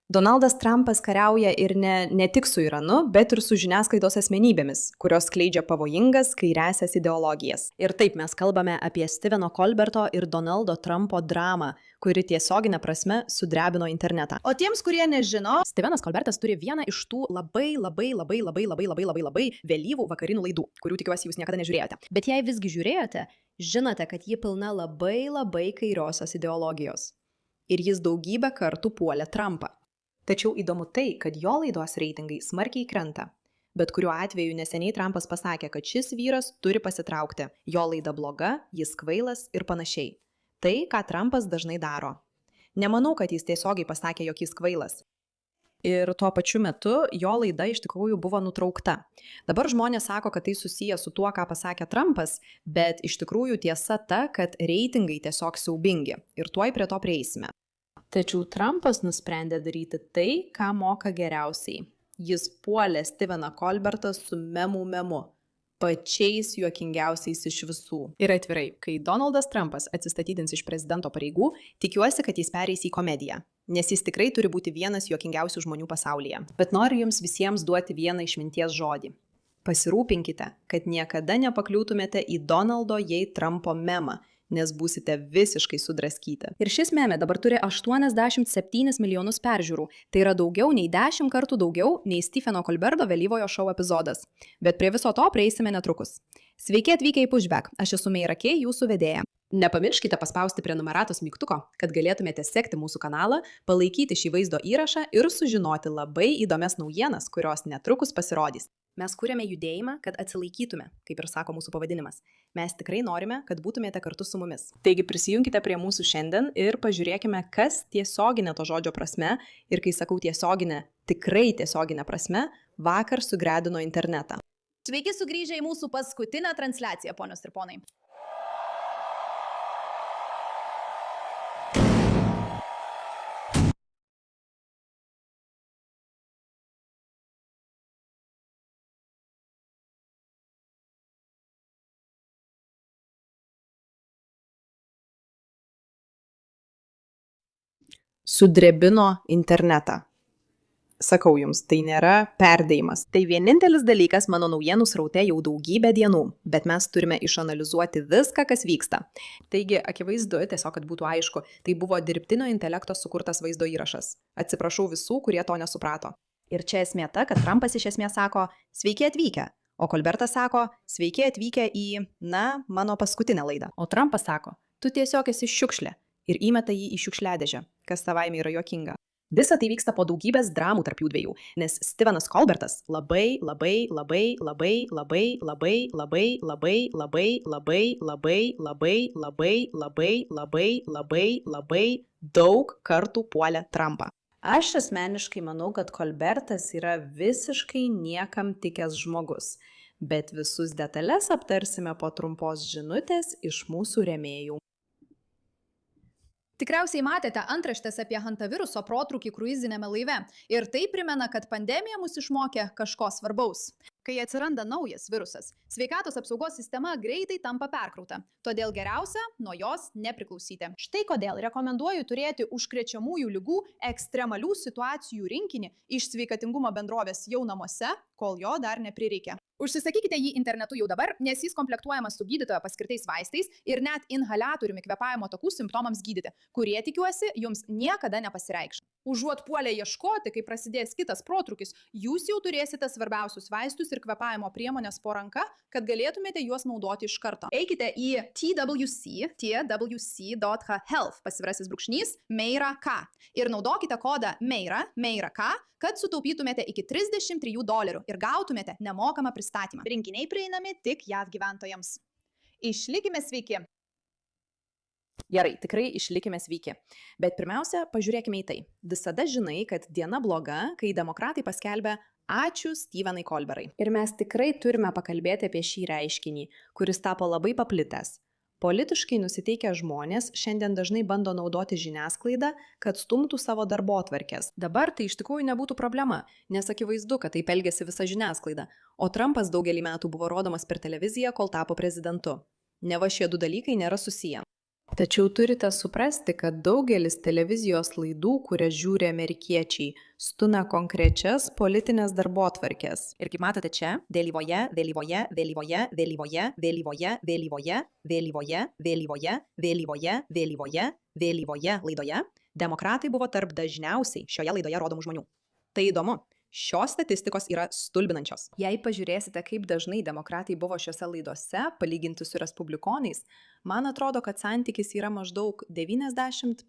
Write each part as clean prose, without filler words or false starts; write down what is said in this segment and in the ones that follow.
Donaldas Trumpas kariauja ir ne tik su Iranu, bet ir su žiniasklaidos asmenybėmis, kurios skleidžia pavojingas kairiąsias ideologijas. Ir taip mes kalbame apie Steveno Colberto ir Donaldo Trumpo dramą, kuri tiesioginė prasme sudrebino internetą. O tiems, kurie nežino, Stevenas Colbertas turi vieną iš tų labai vėlyvų vakarinių laidų, kurių tikiuosi jūs niekada nežiūrėjote. Bet jei visgi žiūrėjote, žinote, kad ji pilna labai kairiosios ideologijos. Ir jis daugybę kartų puolė Trumpą. Tačiau įdomu tai, kad jo laidos reitingai smarkiai krenta. Bet kuriuo atveju neseniai Trumpas pasakė, kad šis vyras turi pasitraukti. Jo laida bloga, jis kvailas ir panašiai. Tai, ką Trumpas dažnai daro. Nemanau, kad jis tiesiogiai pasakė, jog jis kvailas. Ir tuo pačiu metu jo laida iš tikrųjų buvo nutraukta. Dabar žmonės sako, kad tai susiję su tuo, ką pasakė Trumpas, bet iš tikrųjų tiesa ta, kad reitingai tiesiog siaubingi. Ir tuoj prie to prieisime. Tačiau Trumpas nusprendė daryti tai, ką moka geriausiai. Jis puolė Steveną Colbertą su memu, pačiais juokingiausiais iš visų. Ir atvirai, kai Donaldas Trumpas atsistatydins iš prezidento pareigų, tikiuosi, kad jis pereis į komediją, nes jis tikrai turi būti vienas juokingiausių žmonių pasaulyje. Bet noriu jums visiems duoti vieną išminties žodį. Pasirūpinkite, kad niekada nepakliūtumėte į Donaldo J. Trumpo memą, nes būsite visiškai sudraskyti. Ir šis meme dabar turi 87 milijonus peržiūrų. Tai yra daugiau nei 10 kartų daugiau nei Steveno Colberto vėlyvojo šou epizodas. Bet prie viso to prieisime netrukus. Sveiki atvykę į Pushback, aš esu Meira Kei, jūsų vedėja. Nepamirškite paspausti prenumeratos mygtuko, kad galėtumėte sekti mūsų kanalą, palaikyti šį vaizdo įrašą ir sužinoti labai įdomias naujienas, kurios netrukus pasirodys. Mes kuriame judėjimą, kad atsilaikytume, kaip ir sako mūsų pavadinimas. Mes tikrai norime, kad būtumėte kartu su mumis. Taigi prisijunkite prie mūsų šiandien ir pažiūrėkime, kas tiesioginė to žodžio prasme, ir kai sakau tiesioginė, tikrai tiesioginė prasme, vakar sugredino internetą. sveiki sugrįžę į mūsų paskutinę transliaciją, ponios ir ponai. Sudrebino internetą. Sakau jums, tai nėra perdėjimas. Tai vienintelis dalykas mano naujienų sraute jau daugybę dienų, bet mes turime išanalizuoti viską, kas vyksta. Taigi, akivaizdu, tiesiog, kad būtų aišku, tai buvo dirbtinio intelekto sukurtas vaizdo įrašas. Atsiprašau visų, kurie to nesuprato. Ir čia esmė ta, kad Trumpas iš esmės sako, sveiki atvykę, o Colbertas sako, sveiki atvykę į, mano paskutinę laidą. O Trumpas sako, tu tiesiog esi šiukšlė ir įmeta jį į šiukšliadėžę, kas savaime yra juokinga. Visa tai vyksta po daugybės dramų tarp jų dviejų, nes Stevenas Colbertas labai daug kartų puolė Trumpą. Aš asmeniškai manau, kad Colbertas yra visiškai niekam tikęs žmogus, bet visus detalės aptarsime po trumpos žinutės iš mūsų rėmėjų. Tikriausiai matėte antraštės apie hantaviruso protrūkį kruizinėme laive. Ir tai primena, kad pandemija mus išmokė kažko svarbaus. Kai atsiranda naujas virusas, sveikatos apsaugos sistema greitai tampa perkrauta. Todėl geriausia nuo jos nepriklausyti. Štai kodėl rekomenduoju turėti užkrečiamųjų ligų ekstremalių situacijų rinkinį iš sveikatingumo bendrovės jau namuose, kol jo dar neprireikia. Užsisakykite jį internetu jau dabar, nes jis komplektuojamas su gydytojo paskirtais vaistais ir net inhaliatoriumi kvėpavimo takų simptomams gydyti, kurie, tikiuosi, jums niekada nepasireikš. Užuot puolę ieškoti, kai prasidės kitas protrūkis, jūs jau turėsite svarbiausius vaistus ir kvėpavimo priemonės po ranka, kad galėtumėte juos naudoti iš karto. Eikite į twc.health _Meira K ir naudokite kodą Meira K, kad sutaupytumėte iki $33 ir gautumėte nemokamą pristatymą. Rinkiniai prieinami tik JAV gyventojams. Išlikime sveiki. Gerai, tikrai išlikime sveiki. Bet pirmiausia, pažiūrėkime į tai. Visada žinai, kad diena bloga, kai demokratai paskelbė ačiū Stevenai Colbertai. Ir mes tikrai turime pakalbėti apie šį reiškinį, kuris tapo labai paplitęs. Politiškai nusiteikę žmonės šiandien dažnai bando naudoti žiniasklaidą, kad stumtų savo darbotvarkes. Dabar tai iš tikrųjų nebūtų problema, nes akivaizdu, kad taip elgėsi visa žiniasklaida, o Trumpas daugelį metų buvo rodomas per televiziją, kol tapo prezidentu. Neva šie du dalykai nėra susiję. Tačiau turite suprasti, kad daugelis televizijos laidų, kurias žiūri amerikiečiai, stumia konkrečias politinės darbotvarkės. Ir kaip matote čia, vėlyvoje laidoje, demokratai buvo tarp dažniausiai šioje laidoje rodomų žmonių. Tai įdomu. Šios statistikos yra stulbinančios. Jei pažiūrėsite, kaip dažnai demokratai buvo šiose laidose, palyginti su respublikonais, man atrodo, kad santykis yra maždaug 90:2.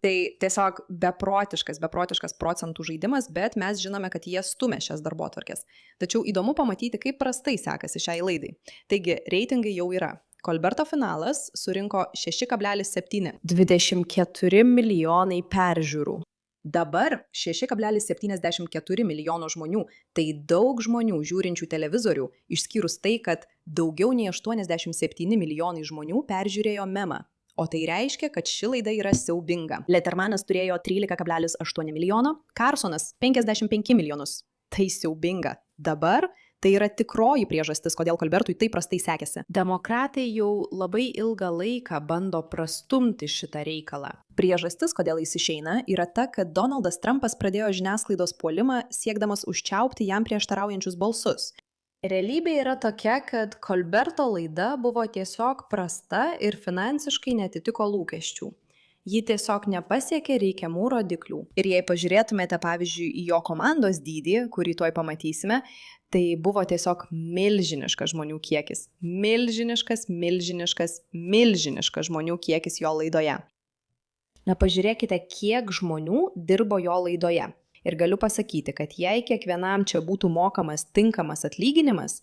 Tai tiesiog beprotiškas procentų žaidimas, bet mes žinome, kad jie stumia šias darbotvarkes. Tačiau įdomu pamatyti, kaip prastai sekasi šiai laidai. Taigi, reitingai jau yra. Kolberto finalas surinko 6,7. 24 milijonai peržiūrų. Dabar 6,74 milijono žmonių. Tai daug žmonių žiūrinčių televizorių, išskyrus tai, kad daugiau nei 87 milijonai žmonių peržiūrėjo memą. O tai reiškia, kad ši laida yra siaubinga. Lettermanas turėjo 13,8 milijono, Carsonas 55 milijonus. Tai siaubinga. Dabar tai yra tikroji priežastis, kodėl Kolbertui taip prastai sekėsi. Demokratai jau labai ilgą laiką bando prastumti šitą reikalą. Priežastis, kodėl jis išeina, yra ta, kad Donaldas Trumpas pradėjo žiniasklaidos puolimą, siekdamas užčiaupti jam prieštaraujančius balsus. Realybė yra tokia, kad Kolberto laida buvo tiesiog prasta ir finansiškai netitiko lūkesčių. Ji tiesiog nepasiekė reikiamų rodiklių. Ir jei pažiūrėtumėte, pavyzdžiui, į jo komandos dydį, kurį tuoj pamatysime, tai buvo tiesiog milžiniškas žmonių kiekis. Milžiniškas žmonių kiekis jo laidoje. Na, pažiūrėkite, kiek žmonių dirbo jo laidoje. Ir galiu pasakyti, kad jei kiekvienam čia būtų mokamas tinkamas atlyginimas,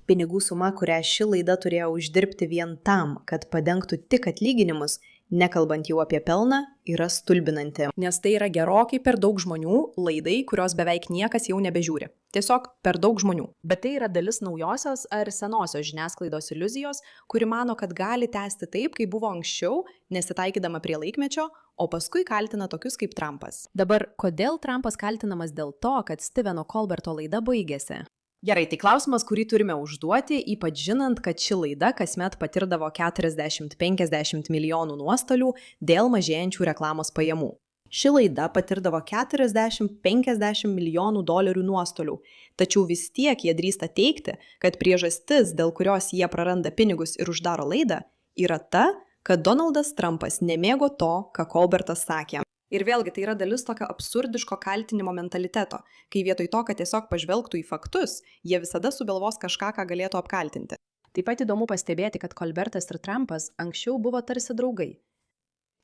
pinigų suma, kurią ši laida turėjo uždirbti vien tam, kad padengtų tik atlyginimus, nekalbant jau apie pelną, yra stulbinanti. Nes tai yra gerokai per daug žmonių laidai, kurios beveik niekas jau nebežiūri. Tiesiog per daug žmonių. Bet tai yra dalis naujosios ar senosios žiniasklaidos iliuzijos, kuri mano, kad gali tęsti taip, kaip buvo anksčiau, nesitaikydama prie laikmečio, o paskui kaltina tokius kaip Trumpas. Dabar, kodėl Trumpas kaltinamas dėl to, kad Steveno Kolberto laida baigėsi? Gerai, tai klausimas, kurį turime užduoti, ypač žinant, kad ši laida kasmet patirdavo 40-50 milijonų nuostolių dėl mažėjančių reklamos pajamų. Ši laida patirdavo 40-50 milijonų dolerių nuostolių, tačiau vis tiek jie drįsta teikti, kad priežastis, dėl kurios jie praranda pinigus ir uždaro laidą, yra ta, kad Donaldas Trumpas nemėgo to, ką Kolbertas sakė. Ir vėlgi tai yra dalis tokio absurdiško kaltinimo mentaliteto, kai vietoj to, kad tiesiog pažvelgtų į faktus, jie visada sugalvos kažką, ką galėtų apkaltinti. Taip pat įdomu pastebėti, kad Kolbertas ir Trumpas anksčiau buvo tarsi draugai.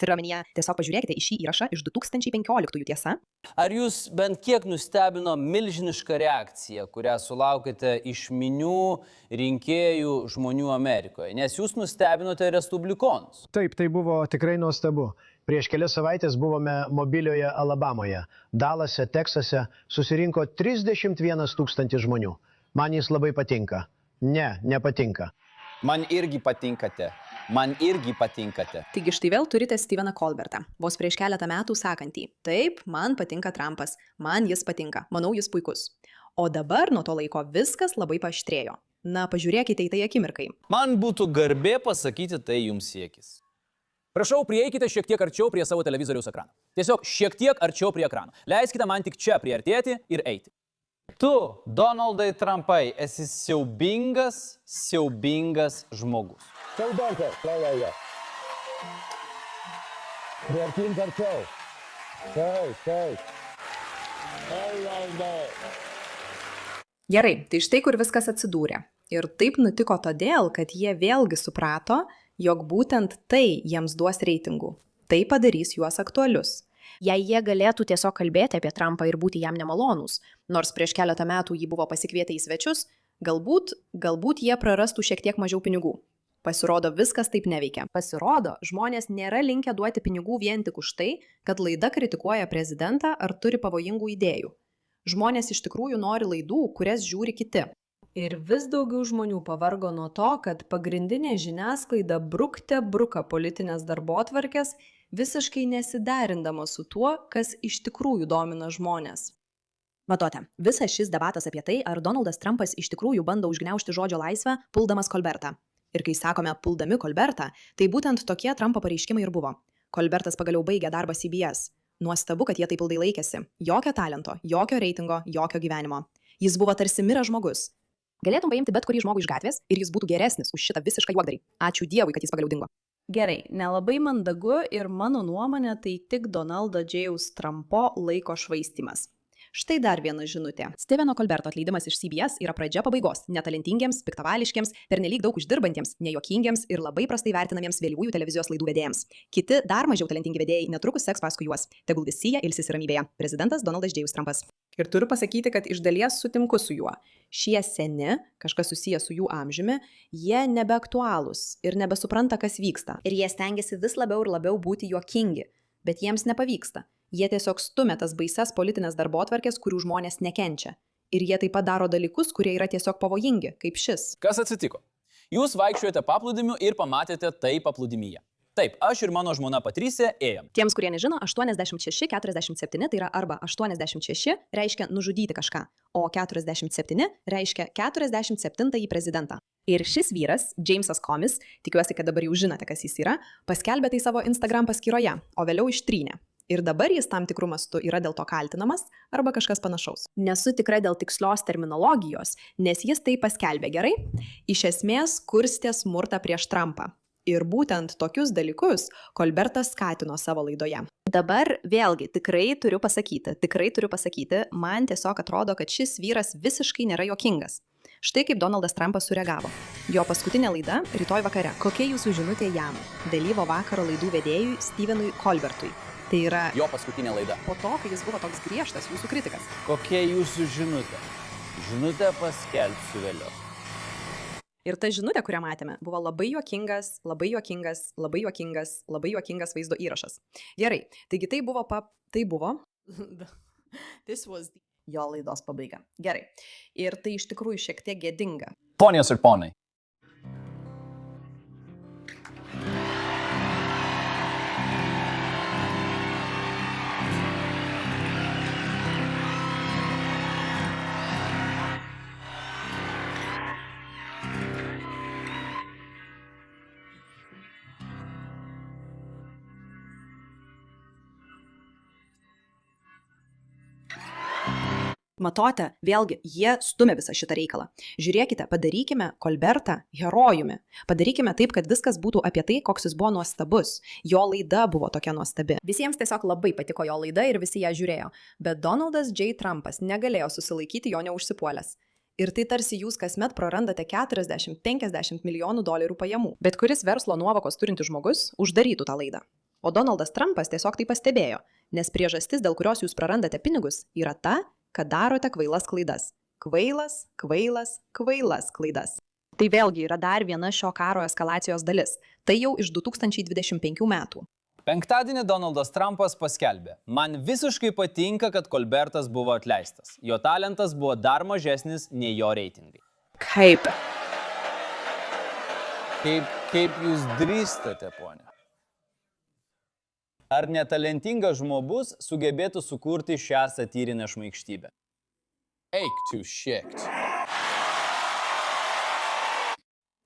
Turiuomenyje, tiesiog pažiūrėkite į šį įrašą iš 2015 tiesa. Ar jūs bent kiek nustebino milžiniška reakcija, kurią sulaukite iš minių rinkėjų žmonių Amerikoje? Nes jūs nustebinote respublikonus. Taip, tai buvo tikrai nuostabu. Prieš kelias savaitės buvome mobilioje Alabamoje. Dallase, Teksase susirinko 31 000 žmonių. Man jis labai patinka. Ne, nepatinka. Man irgi patinkate. Taigi štai vėl turite Steveną Kolbertą, vos prieš keletą metų sakantį: taip, man patinka Trumpas, man jis patinka, manau jis puikus. O dabar nuo to laiko viskas labai paaštrėjo. Na, pažiūrėkite į tai akimirkai. Man būtų garbė pasakyti tai jums siekis. Prašau, prieikite šiek tiek arčiau prie savo televizoriaus ekrano. Tiesiog šiek tiek arčiau prie ekrano. Leiskite man tik čia priartėti ir eiti. Tu, Donaldai Trumpai, esi siaubingas žmogus. Siaubingas, klauja. Priartink arčiau. Taip. Gerai, tai štai kur viskas atsidūrė. Ir taip nutiko todėl, kad jie vėlgi suprato, jog būtent tai jiems duos reitingų. Tai padarys juos aktualius. Jei jie galėtų tiesiog kalbėti apie Trumpą ir būti jam nemalonūs, nors prieš keletą metų jį buvo pasikvietę į svečius, galbūt jie prarastų šiek tiek mažiau pinigų. Pasirodo, viskas taip neveikia. Pasirodo, žmonės nėra linkę duoti pinigų vien tik už tai, kad laida kritikuoja prezidentą ar turi pavojingų idėjų. Žmonės iš tikrųjų nori laidų, kurias žiūri kiti. Ir vis daugiau žmonių pavargo nuo to, kad pagrindinė žiniasklaida bruka politinės darbotvarkės, visiškai nesiderindama su tuo, kas iš tikrųjų domina žmonės. Matote, visas šis debatas apie tai, ar Donaldas Trumpas iš tikrųjų bando užgniaužti žodžio laisvę, puldamas Kolbertą. Ir kai sakome puldami Colbertą, tai būtent tokie Trumpo pareiškimai ir buvo. Colbertas pagaliau baigė darbą CBS. Nuostabu, kad jie taip ilgai laikėsi. Jokio talento, jokio reitingo, jokio gyvenimo. Jis buvo tarsi miręs žmogus. Galėtum paimti bet kurį žmogų iš gatvės ir jis būtų geresnis už šitą visišką juokdarį. Ačiū Dievui, kad jis pagaliau dingo. Gerai, nelabai mandagu ir mano nuomonė tai tik Donaldo J.'s Trumpo laiko švaistymas. Štai dar viena žinutė. Steveno Colberto atleidimas iš CBS yra pradžia pabaigos netalentingiems, piktavališkiems, pernelyg daug uždirbantiems, nejuokingiems ir labai prastai vertinamiems vėlyvųjų televizijos laidų vedėjams. Kiti dar mažiau talentingi vedėjai netrukus seks paskui juos. Tegul visi jie ilsisi ramybėje. Prezidentas Donaldas J. Trumpas. Ir turiu pasakyti, kad iš dalies sutinku su juo. Šie seni, kažkas susijęs su jų amžiumi, jie nebeaktualūs ir nebesupranta, kas vyksta. Ir jie stengiasi vis labiau ir labiau būti juokingi, bet jiems nepavyksta. Jie tiesiog stumia tas baises politinės darbotvarkės, kurių žmonės nekenčia. Ir jie taip pat daro dalykus, kurie yra tiesiog pavojingi, kaip šis. Kas atsitiko? Jūs vaikščiojate paplūdimiu ir pamatėte tai paplūdimyje. Taip, aš ir mano žmona Patricija ėjom. Tiems, kurie nežino, 86-47 tai yra arba 86 reiškia nužudyti kažką, o 47 reiškia 47-ąjį prezidentą. Ir šis vyras, Jamesas Comis, tikiuosi, kad dabar jau žinote, kas jis yra, paskelbė tai savo Instagram paskyroje, o vėliau ištrynė. Ir dabar jis tam tikrų mastų yra dėl to kaltinamas arba kažkas panašaus. Nesu tikra dėl tikslios terminologijos, nes jis tai paskelbė gerai. Iš esmės kurstė smurtą prieš Trumpą. Ir būtent tokius dalykus Colbertas skatino savo laidoje. Dabar vėlgi tikrai turiu pasakyti, man tiesiog atrodo, kad šis vyras visiškai nėra juokingas. Štai kaip Donaldas Trumpas sureagavo. Jo paskutinė laida rytoj vakare. Kokia jūsų žinutė jam, vėlyvo vakaro laidų vedėjui Stevenui Colbertui? Tai yra Jo paskutinė laida. po to, kai jis buvo toks griežtas jūsų kritikas. Kokia jūsų žinutė? Žinutę paskelbsiu vėliau. Ir ta žinutė, kurią matėme, buvo labai juokingas vaizdo įrašas. Gerai, taigi tai buvo jo laidos pabaiga. Gerai. Ir tai iš tikrųjų šiek tiek gėdinga. Ponios ir ponai. Matote, vėlgi, jie stumia visą šitą reikalą. Žiūrėkite, padarykime Colbertą herojumi. Padarykime taip, kad viskas būtų apie tai, koks jis buvo nuostabus. Jo laida buvo tokia nuostabi. Visiems tiesiog labai patiko jo laida ir visi ją žiūrėjo. Bet Donaldas J. Trumpas negalėjo susilaikyti jo neužsipuolęs. Ir tai tarsi jūs kasmet prarandate 40-50 milijonų dolerių pajamų. Bet kuris verslo nuovokos turintis žmogus uždarytų tą laidą. O Donaldas Trumpas tiesiog tai pastebėjo, nes priežastis, dėl kurios jūs prarandate pinigus, yra ta, kad darote kvailas klaidas. Kvailas klaidas. Tai vėlgi yra dar viena šio karo eskalacijos dalis. Tai jau iš 2025 metų. Penktadienį Donaldas Trumpas paskelbė: man visiškai patinka, kad Colbertas buvo atleistas. Jo talentas buvo dar mažesnis nei jo reitingai. Kaip? Kaip jūs drįstate, ponia? Ar netalentingas žmogus sugebėtų sukurti šią satyrinę šmaikštybę? Eik tu šiekt.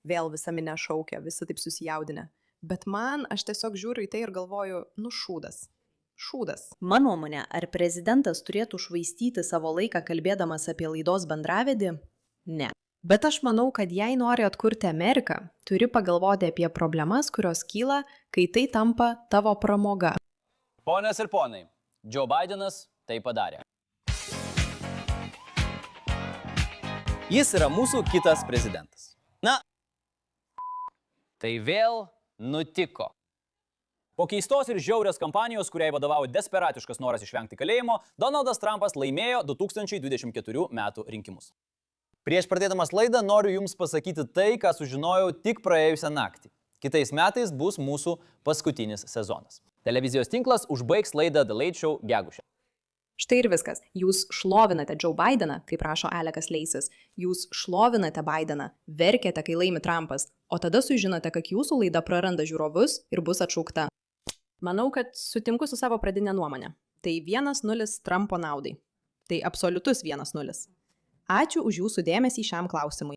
Vėl visa minė šaukia, visi taip susijaudinę. Bet aš tiesiog žiūriu į tai ir galvoju, šūdas. Mano nuomonė, ar prezidentas turėtų švaistyti savo laiką kalbėdamas apie laidos bendravedį? Ne. Bet aš manau, kad jei nori atkurti Ameriką, turi pagalvoti apie problemas, kurios kyla, kai tai tampa tavo pramoga. Ponios ir ponai, Joe Bidenas tai padarė. Jis yra mūsų kitas prezidentas. Na, tai vėl nutiko. Po keistos ir žiaurios kampanijos, kuriai vadovavo desperatiškas noras išvengti kalėjimo, Donaldas Trumpas laimėjo 2024 metų rinkimus. Prieš pradėdamas laidą noriu Jums pasakyti tai, ką sužinojau tik praėjusią naktį. Kitais metais bus mūsų paskutinis sezonas. Televizijos tinklas užbaigs laidą The Late Show gegužę. Štai ir viskas. Jūs šlovinate Joe Bideną, kaip rašo Alekas Leisis. Jūs šlovinate Bideną, verkiate, kai laimi Trumpas, o tada sužinote, kad jūsų laida praranda žiūrovus ir bus atšaukta. Manau, kad sutinku su savo pradinė nuomonė. Tai 1-0 Trumpo naudai. Tai absoliutus 1-0. Ačiū už jūsų dėmesį šiam klausimui.